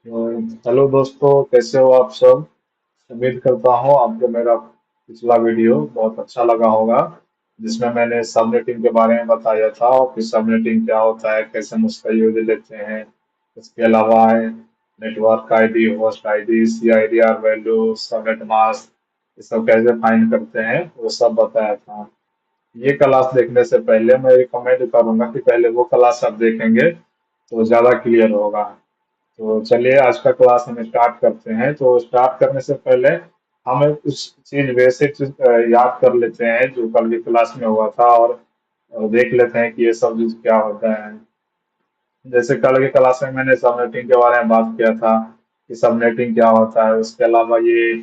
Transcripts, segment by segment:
तो हेलो दोस्तों, कैसे हो आप सब। उम्मीद करता हूँ आपको मेरा पिछला वीडियो बहुत अच्छा लगा होगा, जिसमें मैंने सबनेटिंग के बारे में बताया था और फिर सबनेटिंग क्या होता है, कैसे हम उसका यूज लेते हैं। इसके अलावा network ID, host ID, CIDR value, subnet mask, ये सब कैसे फाइंड करते हैं वो सब बताया था। ये क्लास देखने से पहले मैं रिकमेंड करूंगा कि पहले वो क्लास आप देखेंगे तो ज्यादा क्लियर होगा। तो चलिए आज का क्लास हम स्टार्ट करते हैं। तो स्टार्ट करने से पहले हम कुछ चीज बेसिक चीज याद कर लेते हैं जो कल की क्लास में हुआ था, और देख लेते हैं कि ये सब चीज क्या होता है। जैसे कल की क्लास में मैंने सबनेटिंग के बारे में बात किया था कि सबनेटिंग क्या होता है। उसके अलावा ये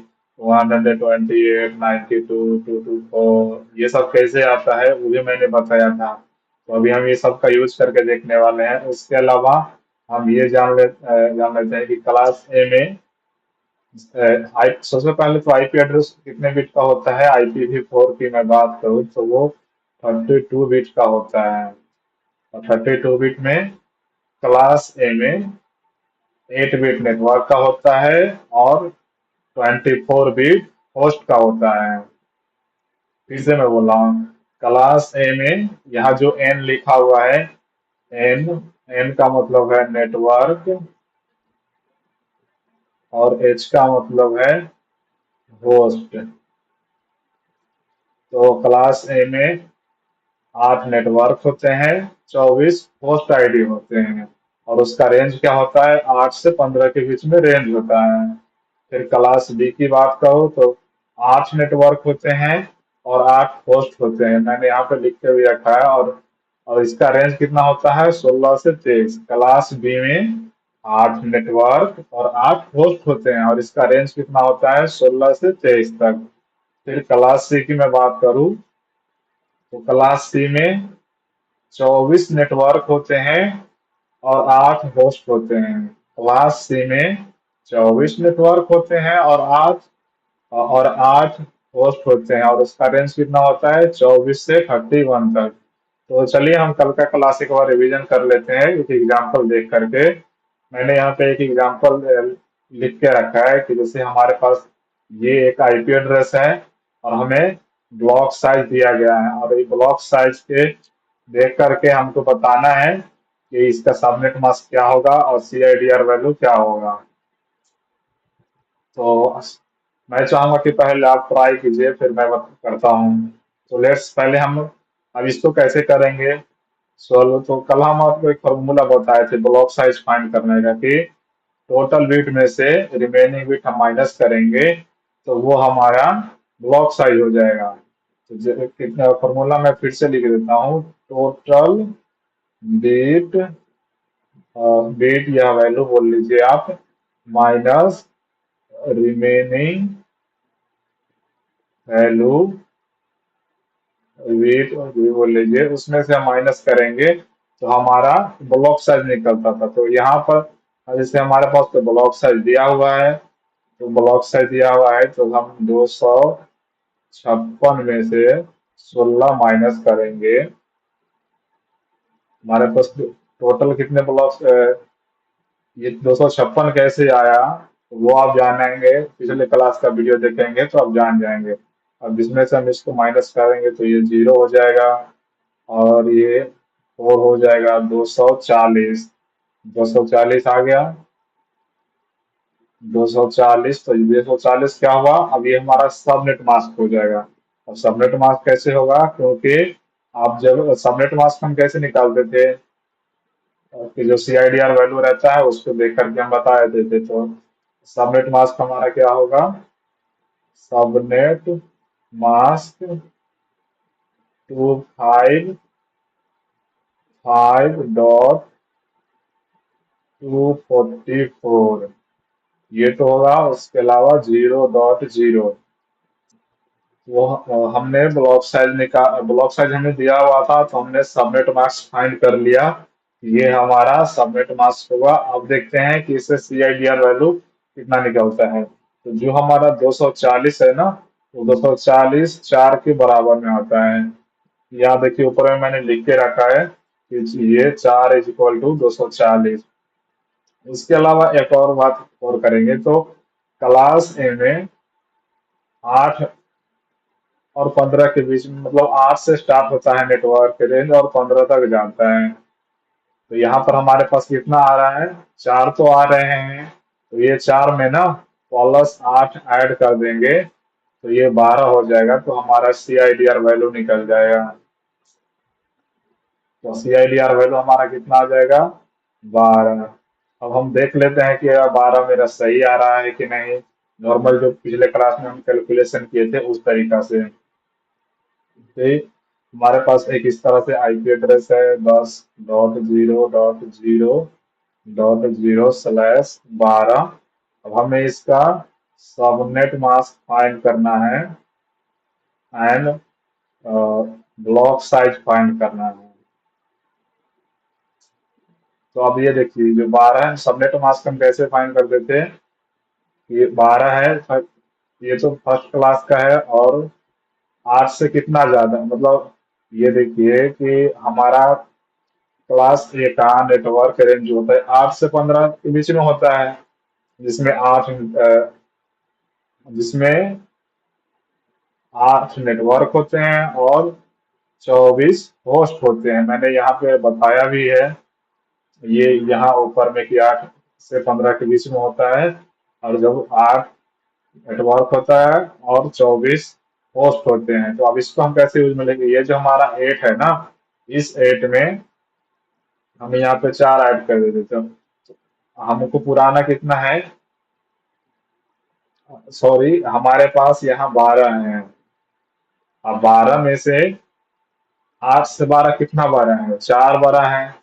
128.92.224 ये सब कैसे आता है वो भी मैंने बताया था। तो अभी हम ये सब का यूज करके देखने वाले हैं। उसके अलावा हम ये जान लेते हैं कि क्लास ए में सबसे पहले तो आईपी एड्रेस कितने बिट का होता है। IPv4 की मैं बात करूँ तो वो 32 बिट का होता है। और 32 बिट में क्लास ए में 8 बिट नेटवर्क का होता है और 24 बिट होस्ट का होता है। फिर से मैं बोल रहा हूँ, क्लास ए में यहाँ जो एन लिखा हुआ है, एन एन का मतलब है नेटवर्क, और एच का मतलब है होस्ट। तो क्लास ए में 8 नेटवर्क होते हैं, 24 होस्ट आईडी होते हैं, और उसका रेंज क्या होता है, 8 से 15 के बीच में रेंज होता है। फिर क्लास बी की बात करो तो 8 नेटवर्क होते हैं और 8 होस्ट होते हैं। मैंने यहाँ पे लिख के भी रखा है। और इसका रेंज कितना होता है, 16 से 23। क्लास बी में 8 नेटवर्क और 8 होस्ट होते हैं और इसका रेंज कितना होता है, 16 से 23 तक। फिर क्लास सी की मैं बात करूँ तो क्लास सी में 24 नेटवर्क होते हैं और 8 होस्ट होते हैं। क्लास सी में 24 नेटवर्क होते हैं और आठ होस्ट होते हैं, और उसका रेंज कितना होता है, 24 से 31 तक। तो चलिए हम कल का क्लास एक बार रिवीजन कर लेते हैं एक एग्जांपल देख करके। मैंने यहाँ पे एक एग्जांपल लिख के रखा है कि जैसे हमारे पास ये एक आईपी एड्रेस है और हमें ब्लॉक साइज दिया गया है, और ये ब्लॉक साइज के देख करके हमको बताना है कि इसका सबनेट मास्क क्या होगा और CIDR वैल्यू क्या होगा। तो मैं चाहूंगा कि पहले आप ट्राई कीजिए, फिर मैं करता हूँ। तो लेट्स पहले हम अब इसको कैसे करेंगे सॉल्व। तो कल हम आपको एक फॉर्मूला बताए थे ब्लॉक साइज फाइंड करने का, कि टोटल बिट में से रिमेनिंग बिट हम माइनस करेंगे तो वो हमारा ब्लॉक साइज हो जाएगा। तो कितना फॉर्मूला मैं फिर से लिख देता हूँ, टोटल बिट, बिट या वैल्यू बोल लीजिए आप, माइनस रिमेनिंग वैल्यू, वेट भी बोल लीजिए, उसमें से हम माइनस करेंगे तो हमारा ब्लॉक साइज निकलता था। तो यहाँ पर जैसे हमारे पास तो ब्लॉक साइज दिया हुआ है, तो ब्लॉक साइज दिया हुआ है तो हम 256 में से 16 माइनस करेंगे। हमारे पास टोटल कितने ब्लॉक्स, ये 256 कैसे आया वो आप जानेंगे, पिछले क्लास का वीडियो देखेंगे तो आप जान जाएंगे। अब इसमें से हम इसको माइनस करेंगे तो ये 0 हो जाएगा, और ये 4 हो जाएगा। 240 आ गया। 240, तो ये 240 क्या हुआ, अब ये हमारा सबनेट मास्क हो जाएगा। अब सबनेट मास्क कैसे होगा, क्योंकि आप जब सबनेट मास्क हम कैसे निकालते थे, कि जो CIDR वैल्यू रहता है उसको देख करके हम बता देते थे। तो सबनेट मास्क हमारा क्या होगा, सबनेट मास्क 255.244, ये तो होगा। उसके अलावा 0.0, वो हमने ब्लॉक साइज हमें दिया हुआ था तो हमने सबनेट मास्क फाइंड कर लिया। ये हमारा सबनेट मास्क होगा। अब देखते हैं कि इससे CIDR वैल्यू कितना निकलता है। तो जो हमारा 240 है ना, वो 240 4 के बराबर में आता है। यहाँ देखिए ऊपर में मैंने लिख के रखा है कि ये 4 इज इक्वल टू 240। इसके अलावा एक और बात और करेंगे तो क्लास ए में 8 और 15 के बीच में, मतलब 8 से स्टार्ट होता है नेटवर्क रेंज और 15 तक जाता है। तो यहाँ पर हमारे पास कितना आ रहा है, 4 तो आ रहे हैं। तो ये 4 में ना +8 ऐड कर देंगे तो ये 12 हो जाएगा, तो हमारा CIDR वैल्यू निकल जाएगा। तो CIDR वैल्यू हमारा कितना आ जाएगा, 12। अब हम देख लेते हैं कि 12 मेरा सही आ रहा है कि नहीं, नॉर्मल जो पिछले क्लास में हम कैलकुलेशन किए थे उस तरीका से। तो हमारे पास एक इस तरह से IP एड्रेस है, 10.0.0.0/12। अब हमें इसका सबनेट मास्क फाइंड करना है एंड ब्लॉक साइज फाइंड करना है। तो अब ये देखिए जो 12 है, सबनेट मास्क हम कैसे फाइंड कर देते हैं, ये 12 है, ये तो फर्स्ट क्लास का है और 8 से कितना ज्यादा, मतलब ये देखिए कि हमारा क्लास ए का नेटवर्क रेंज होता है 8 से 15 के बीच में होता है, जिसमें 8 नेटवर्क होते हैं और 24 होस्ट होते हैं। मैंने यहाँ पे बताया भी है, ये यहाँ ऊपर में कि 8 से 15 के बीच में होता है, और जब 8 नेटवर्क होता है और 24 होस्ट होते हैं। तो अब इसको हम कैसे यूज में लेंगे, ये जो हमारा 8 है ना, इस 8 में हम यहाँ पे 4 ऐड कर देते, तो हमको पुराना कितना है, सॉरी हमारे पास यहाँ 12 है। अब 12 में से 8 से 12 कितना 12 है, 4 12 है।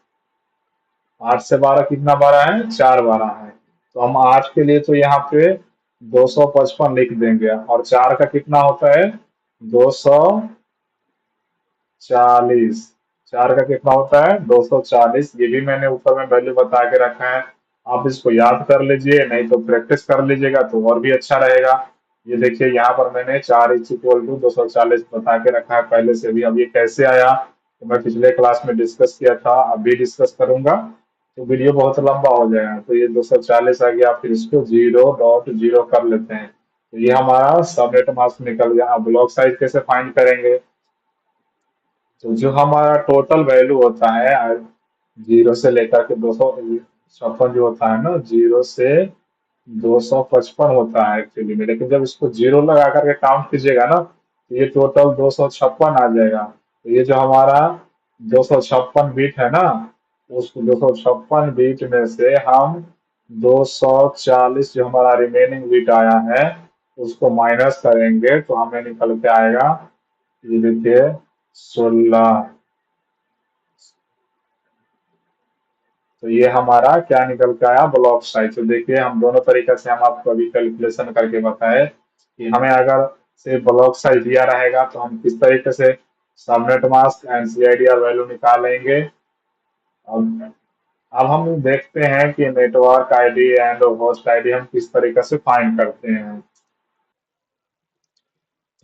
8 से 12 कितना 12 है, 4 12 है। तो हम 8 के लिए तो यहाँ पे 255 लिख देंगे, और 4 का कितना होता है, 240। 4 का कितना होता है, 240। ये भी मैंने ऊपर में वैल्यू बता के रखा है, आप इसको याद कर लीजिए, नहीं तो प्रैक्टिस कर लीजिएगा तो और भी अच्छा रहेगा। ये देखिए यहाँ पर मैंने 4 = 240 बता के रखा है पहले से भी। अब ये कैसे आया, तो मैं पिछले क्लास में डिस्कस किया था, अभी डिस्कस करूंगा, तो वीडियो बहुत लंबा हो जाएगा। तो ये 240 आ गया, फिर इसको 0.0 कर लेते हैं, तो ये हमारा सबनेट मास्क निकल गया। अब ब्लॉक साइज कैसे फाइंड करेंगे, तो जो हमारा टोटल वैल्यू होता है 0 से लेकर के 256 जो होता है ना, 0 से 255 होता है एक्चुअली में, लेकिन जब इसको 0 लगा करके काउंट कीजिएगा ना, तो ये टोटल 256 आ जाएगा। तो ये जो हमारा 256 बीट है ना, उस 256 बीट में से हम 240 जो हमारा रिमेनिंग बीट आया है उसको माइनस करेंगे, तो हमें निकल के आएगा, ये देखिए, 16। तो ये हमारा क्या निकल के आया, ब्लॉक साइज। तो देखिए हम दोनों तरीके से हम आपको अभी कैलकुलेशन करके बताए कि हमें अगर से ब्लॉक साइज दिया रहेगा तो हम किस तरीके से subnet mask and CIDR value निकालेंगे। अब अब हम देखते हैं कि network ID and host ID हम किस तरीके से फाइंड करते हैं।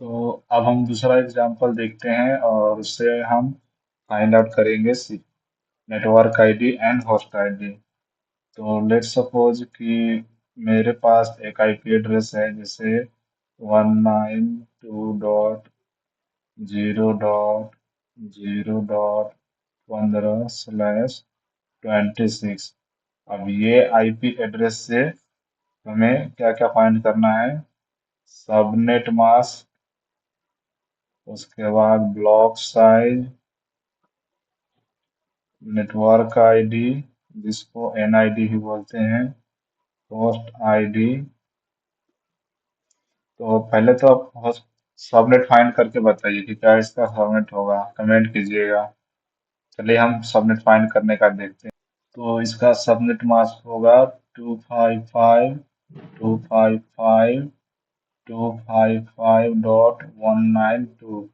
तो अब हम दूसरा एग्जांपल देखते हैं और उससे हम फाइंड आउट करेंगे network ID and host ID. तो लेट्स सपोज कि मेरे पास एक IP एड्रेस है, जैसे 192.0.0.15/26। अब ये IP एड्रेस से हमें क्या क्या फाइंड करना है, सबनेट मास्क, उसके बाद ब्लॉक साइज, नेटवर्क आईडी जिसको NID भी बोलते हैं, होस्ट आईडी। तो पहले तो आप होस्ट सबनेट फाइंड करके बताइए कि क्या इसका सबनेट होगा, कमेंट कीजिएगा। चलिए हम सबनेट फाइंड करने का देखते हैं। तो इसका सबनेट मास्क होगा 255.255.192।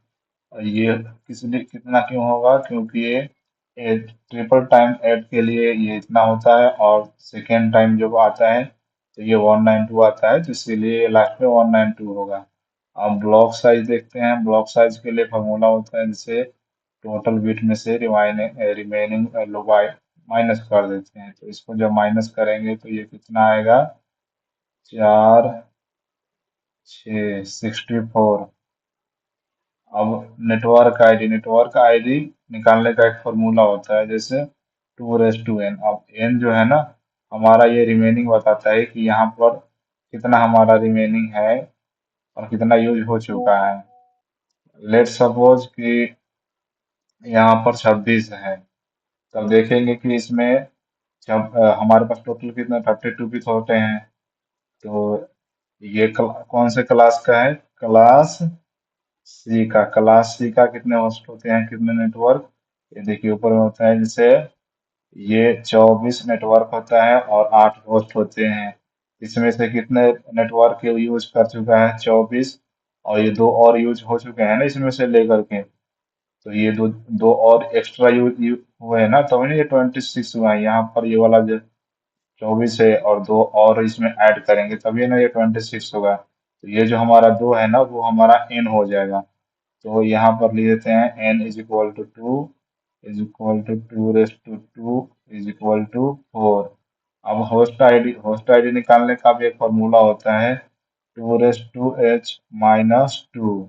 और ये किसलिए कितना क्यों होगा, क्योंकि ये ट्रिपल टाइम ऐड के लिए ये इतना होता है, और सेकेंड टाइम जब आता है तो ये 192 आता है, तो इसीलिए लास्ट में 192 होगा। अब ब्लॉक साइज देखते हैं। ब्लॉक साइज के लिए फार्मूला होता है, जैसे टोटल बिट में से रिमेनिंग माइनस कर देते हैं। तो इसको जब माइनस करेंगे तो ये कितना आएगा, 4 6 64। अब नेटवर्क आईडी निकालने का एक फॉर्मूला होता है, जैसे 2 रेस टू एन। अब एन जो है ना, हमारा ये रिमेनिंग बताता है कि यहाँ पर कितना हमारा रिमेनिंग है और कितना यूज हो चुका है। लेट सपोज कि यहाँ पर 26 है, तब देखेंगे कि इसमें जब हमारे पास टोटल कितना 32 पीस होते हैं। तो ये कौन से क्लास का है, क्लास सी का कितने होस्ट होते हैं, कितने नेटवर्क, ये देखिए ऊपर में होता है। जैसे ये 24 नेटवर्क होता है और 8 होस्ट होते हैं। इसमें से कितने नेटवर्क यूज कर चुका है, 24, और ये दो और यूज हो चुके हैं ना इसमें से लेकर के। तो ये दो दो और एक्स्ट्रा यूज हुए हैं ना, तभी ना ये 26 हुआ है। यहाँ पर ये वाला जो 24 है और दो और इसमें ऐड करेंगे तभी ना ये 26 होगा। तो ये जो हमारा दो है ना, वो हमारा एन हो जाएगा। तो यहाँ पर लिख देते हैं n is equal to 2 is equal to 2 raise to 2 is equal to 4। अब होस्ट आईडी निकालने का भी एक फॉर्मूला होता है, 2 रेस टू एच माइनस 2।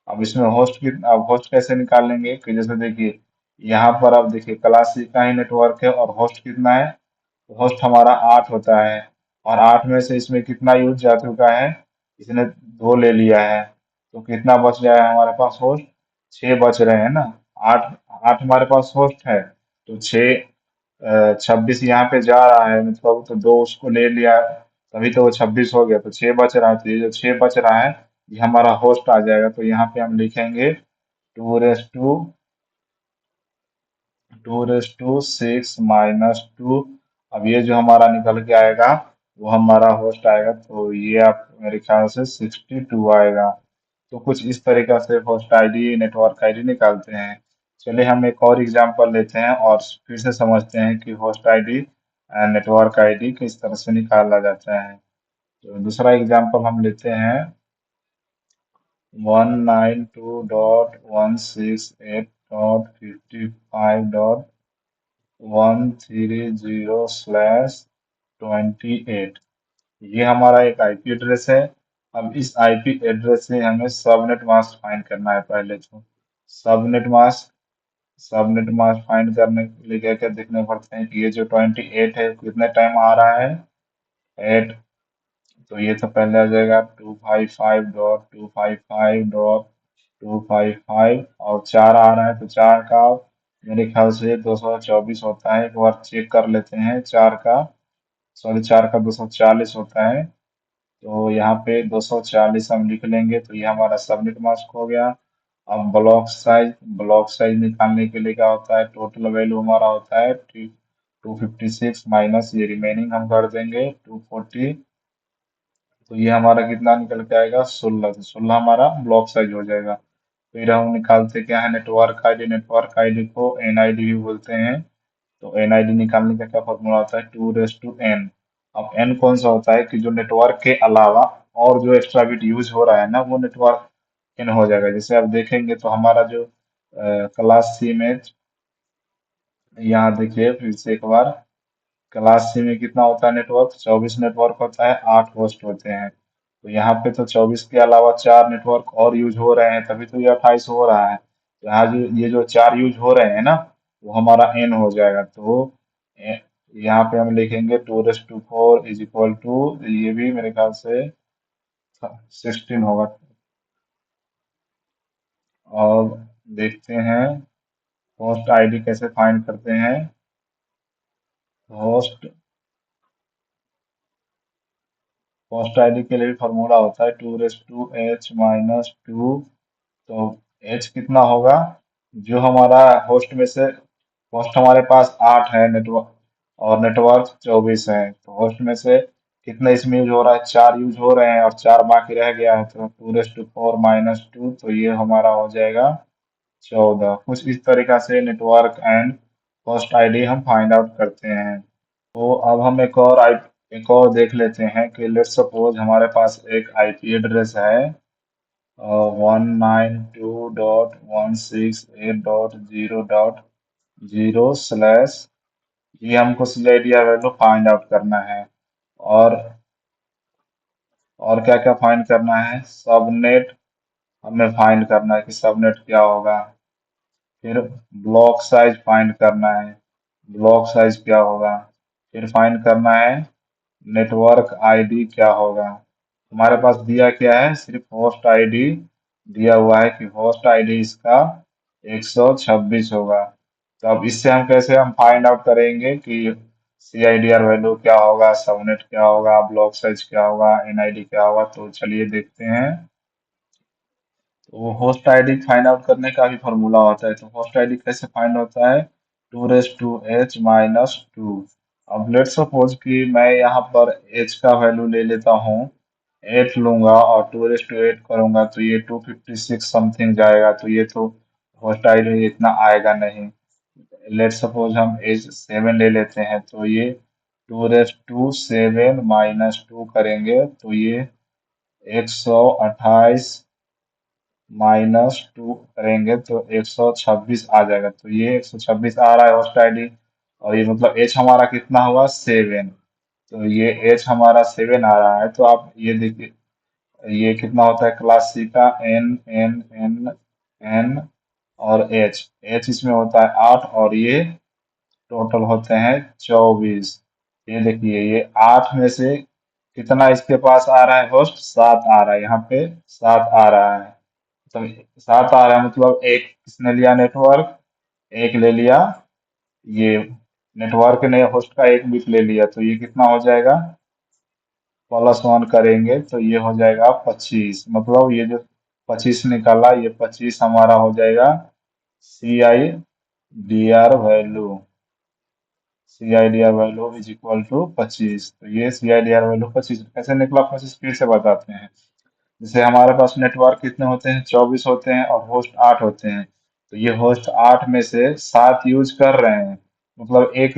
अब इसमें अब होस्ट कैसे निकालेंगे कि जैसे देखिए यहाँ पर अब देखिए क्लास सी का ही नेटवर्क है और होस्ट कितना है, तो होस्ट हमारा 8 होता है। और 8 में से इसमें कितना यूज जा चुका है, इसने 2 ले लिया है। तो कितना बच गया है हमारे पास होस्ट, 6 बच रहे हैं ना। 8 8 हमारे पास होस्ट है, तो 6 26 यहाँ पे जा रहा है, मतलब तो 2 उसको ले लिया, तभी तो वो 26 हो गया। तो 6 बच रहा है, तो ये जो 6 बच रहा है ये हमारा होस्ट आ जाएगा। तो यहाँ पे हम लिखेंगे 2 रेस टू 6 माइनस 2। अब ये जो हमारा निकल के आएगा वो हमारा होस्ट आएगा, तो ये आप मेरे ख्याल से 62 आएगा। तो कुछ इस तरीका से होस्ट आईडी नेटवर्क आईडी निकालते हैं। चलिए हम एक और एग्जांपल लेते हैं और फिर से समझते हैं कि होस्ट आईडी नेटवर्क आईडी किस तरह से निकाला जाता है। तो दूसरा एग्जांपल हम लेते हैं, 192.168.55.130/28। ये हमारा एक आईपी एड्रेस है। अब इस आईपी एड्रेस से हमें सबनेट मास्क फाइंड करना है पहले तो। Subnet mask subnet mask find करने के लिए क्या क्या देखने पड़ते हैं कि ये जो 28 है कितने टाइम आ रहा है, 8। तो ये तो पहले आ जाएगा 255.255.255, और 4 आ रहा है तो 4 का मेरे ख्याल से 224 होता है। एक बार चेक कर लेते हैं, 4 का, सॉरी 4 का 240 होता है। तो यहाँ पे 240 हम लिख लेंगे, तो ये हमारा सबनेट मास्क हो गया। अब ब्लॉक साइज निकालने के लिए क्या होता है, टोटल वैल्यू हमारा होता है 256 माइनस ये रिमेनिंग हम कर देंगे 240। तो ये हमारा कितना निकल के आएगा, 16। तो 16 हमारा ब्लॉक साइज हो जाएगा। फिर हम निकालते क्या है, नेटवर्क आईडी को एनआईडी भी बोलते हैं। तो एनआईडी निकालने का क्या फॉर्मूला होता है, 2 रेस टू एन। अब एन कौन सा होता है कि जो नेटवर्क के अलावा और जो एक्स्ट्रा बिट यूज हो रहा है ना, वो नेटवर्क एन हो जाएगा। जैसे आप देखेंगे तो हमारा जो क्लास सी में, यहाँ देखिए फिर से एक बार, क्लास सी में कितना होता है नेटवर्क, 24 नेटवर्क होता है, 8 होस्ट होते हैं। तो यहाँ पे तो 24 के अलावा 4 नेटवर्क और यूज हो रहे हैं, तभी तो ये 28 हो रहा है। तो यहाँ जो ये जो 4 यूज हो रहे हैं ना, वो हमारा एन हो जाएगा। तो ए- यहाँ पे हम लिखेंगे 2 raise to 4 is equal to, ये भी मेरे ख्याल से 16 होगा। और देखते हैं होस्ट आईडी कैसे फाइंड करते हैं। होस्ट होस्ट आईडी के लिए भी फॉर्मूला होता है 2 रेस टू एच माइनस 2। तो एच कितना होगा, जो हमारा होस्ट में से, होस्ट हमारे पास 8 है नेटवर्क, और नेटवर्क 24 है। तो होस्ट में से कितना इसमें यूज हो रहा है, 4 यूज हो रहे हैं और 4 बाकी रह गया है। तो 2 रेस टू 4 माइनस 2, तो ये हमारा हो जाएगा 14। कुछ इस तरीका से नेटवर्क एंड होस्ट आईडी हम फाइंड आउट करते हैं। तो अब हम एक और देख लेते हैं कि लेट्स सपोज हमारे पास एक आईपी एड्रेस है, 192.168.0.0/, ये हमको CIDR वैल्यू फाइंड आउट करना है। और क्या क्या फाइंड करना है, सबनेट हमें फाइंड करना है कि सबनेट क्या होगा। फिर ब्लॉक साइज फाइंड करना है, ब्लॉक साइज क्या होगा। फिर फाइंड करना है नेटवर्क आईडी क्या होगा। हमारे पास दिया क्या है, सिर्फ होस्ट आईडी दिया हुआ है कि होस्ट आईडी इसका 126 होगा। तो अब इससे हम कैसे हम फाइंड आउट करेंगे कि CIDR वैल्यू क्या होगा, सबनेट क्या होगा, ब्लॉक साइज क्या होगा, NID क्या होगा। तो चलिए देखते हैं। तो होस्ट आईडी फाइंड आउट करने का भी फॉर्मूला होता है। तो होस्ट आईडी कैसे फाइंड होता है, 2h-2। अब लेट सपोज कि मैं यहाँ पर h का वैल्यू ले लेता हूँ, 8 लूंगा और 2h-8 करूंगा तो ये 256 समथिंग जाएगा। तो ये तो होस्ट आईडी इतना आएगा नहीं। लेट सपोज हम एज 7 ले लेते हैं तो ये 2h-7 -2 करेंगे तो ये 128 -2 करेंगे तो 126 आ जाएगा। तो ये 126 आ रहा है होस्ट आईडी। और ये मतलब एच हमारा कितना हुआ, 7। तो ये एच हमारा 7 आ रहा है। तो आप ये देखिए, ये कितना होता है क्लास सी का, एन एन एन एन और एच इसमें होता है 8 और ये टोटल होते हैं 24। ये देखिए, ये 8 में से कितना इसके पास आ रहा है, होस्ट 7 आ रहा है, यहाँ पे 7 आ रहा है। तो 7 आ रहा है मतलब एक किसने लिया, नेटवर्क एक ले लिया। ये नेटवर्क ने होस्ट का एक बिट ले लिया तो ये कितना हो जाएगा, +1 करेंगे तो ये हो जाएगा 25। मतलब ये जो 25 निकाला, ये 25 हमारा हो जाएगा CIDR value. CIDR value is equal to 25। तो ये CIDR वैल्यू 25 कैसे निकला, 25 फिर से बताते हैं। जैसे हमारे पास नेटवर्क कितने होते हैं, 24 होते हैं और होस्ट 8 होते हैं। तो ये होस्ट 8 में से 7 यूज कर रहे हैं। मतलब एक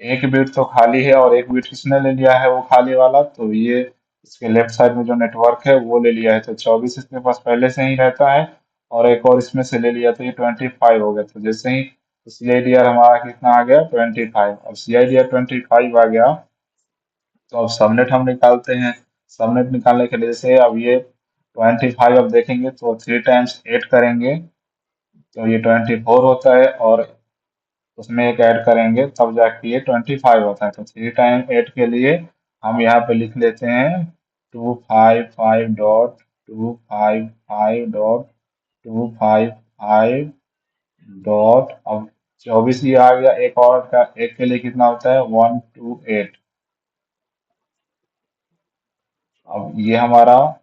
एक बिट तो खाली है और एक बिट किसने ले लिया है, वो खाली वाला। तो ये इसके लेफ्ट साइड में जो नेटवर्क है वो ले लिया है। तो 24 इसके पास पहले से ही रहता है और एक और इसमें से ले लिया तो ये 25 हो गया। तो जैसे ही CIDR हमारा कितना आ गया, 25। और CIDR 25 आ गया तो अब सबनेट हम निकालते हैं। सबनेट निकालने के लिए जैसे अब ये 25 अब देखेंगे तो 3 × 8 करेंगे तो ये 24 होता है और उसमें एक ऐड करेंगे तब जाके ये 25 होता है। तो 3 × 8 के लिए हम यहाँ पे लिख लेते हैं 255.255.255 डॉट, अब 24 ये आ गया। एक और का एक के लिए कितना होता है, 128। अब ये हमारा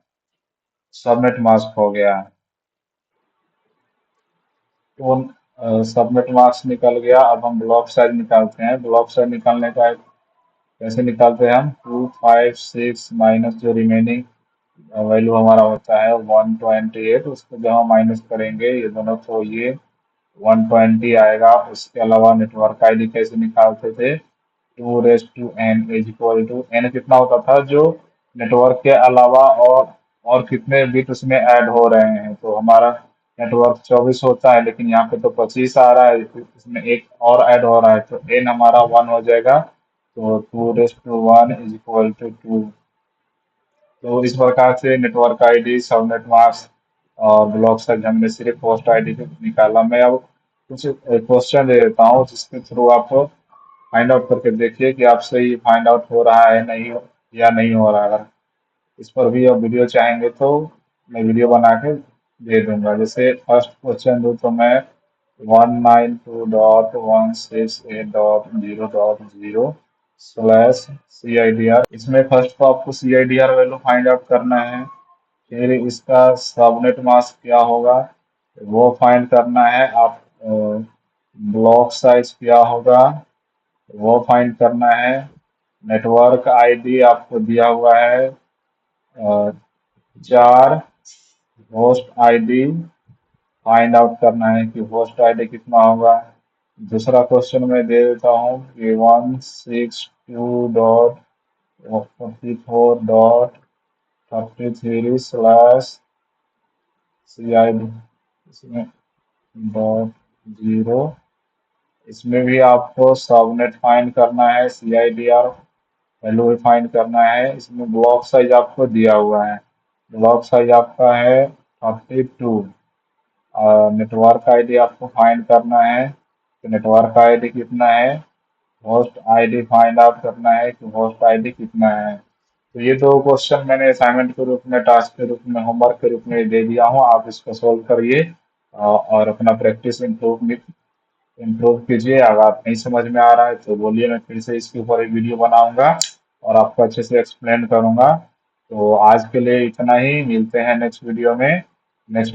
सबनेट मास्क हो गया। तो सबनेट मार्क्स निकल गया। अब हम ब्लॉक साइज निकालते हैं। ब्लॉक साइज निकालने का कैसे निकालते हैं हम, 256 माइनस जो रिमेनिंग वैल्यू हमारा होता है 128, उसको जब हम माइनस करेंगे ये दोनों तो ये 120 आएगा। उसके अलावा नेटवर्क आईडी कैसे निकालते थे, 2n is equal to N कितना होता था जो नेटवर्क के अलावा और कितने बिट उसमें ऐड हो रहे हैं। तो हमारा नेटवर्क 24 होता है लेकिन यहाँ पे तो 25 आ रहा है, इसमें एक और ऐड हो रहा है तो n हमारा 1 हो जाएगा। तो 2 1 इज इक्वल टू 2। तो इस प्रकार से नेटवर्क आईडी, सबनेट मास्क और ब्लॉक साइज हमने सिर्फ होस्ट आईडी से निकाला। मैं अब कुछ क्वेश्चन दे देता हूँ जिसके थ्रू आप फाइंड आउट करके देखिए कि आपसे ये फाइंड आउट हो रहा है नहीं या नहीं हो रहा है। अगर इस पर भी आप वीडियो चाहेंगे तो मैं वीडियो बना के दे दूंगा। जैसे फर्स्ट क्वेश्चन दूँ तो मैं 192.168.0.0/CIDR, इसमें फर्स्ट तो आपको CIDR वैल्यू फाइंड आउट करना है। फिर इसका सबनेट मास्क क्या होगा वो फाइंड करना है। आप ब्लॉक साइज क्या होगा वो फाइंड करना है। नेटवर्क आईडी आपको दिया हुआ है 4। होस्ट आईडी फाइंड आउट करना है कि होस्ट आईडी कितना होगा। दूसरा क्वेश्चन मैं दे देता हूँ कि 162.44.33/CID इसमें .0 इसमें भी आपको सबनेट फाइंड करना है, CIDR वैल्यू भी फाइंड करना है। इसमें ब्लॉक साइज आपको दिया हुआ है, ब्लॉक साइज आपका है 32। और नेटवर्क आईडी आपको फाइंड करना है, तो नेटवर्क आईडी कितना है, होस्ट आईडी फाइंड आउट करना है कि होस्ट आईडी कितना है। तो ये दो क्वेश्चन मैंने असाइनमेंट के रूप में, टास्क के रूप में, होमवर्क के रूप में दे दिया हूँ, आप इसको सोल्व करिए और अपना प्रैक्टिस इम्प्रूव कीजिए। अगर आप नहीं समझ में आ रहा है तो बोलिए, मैं फिर से इसके ऊपर एक वीडियो बनाऊंगा और आपको अच्छे से एक्सप्लेन करूंगा। तो आज के लिए इतना ही, मिलते हैं नेक्स्ट वीडियो में। नेक्स्ट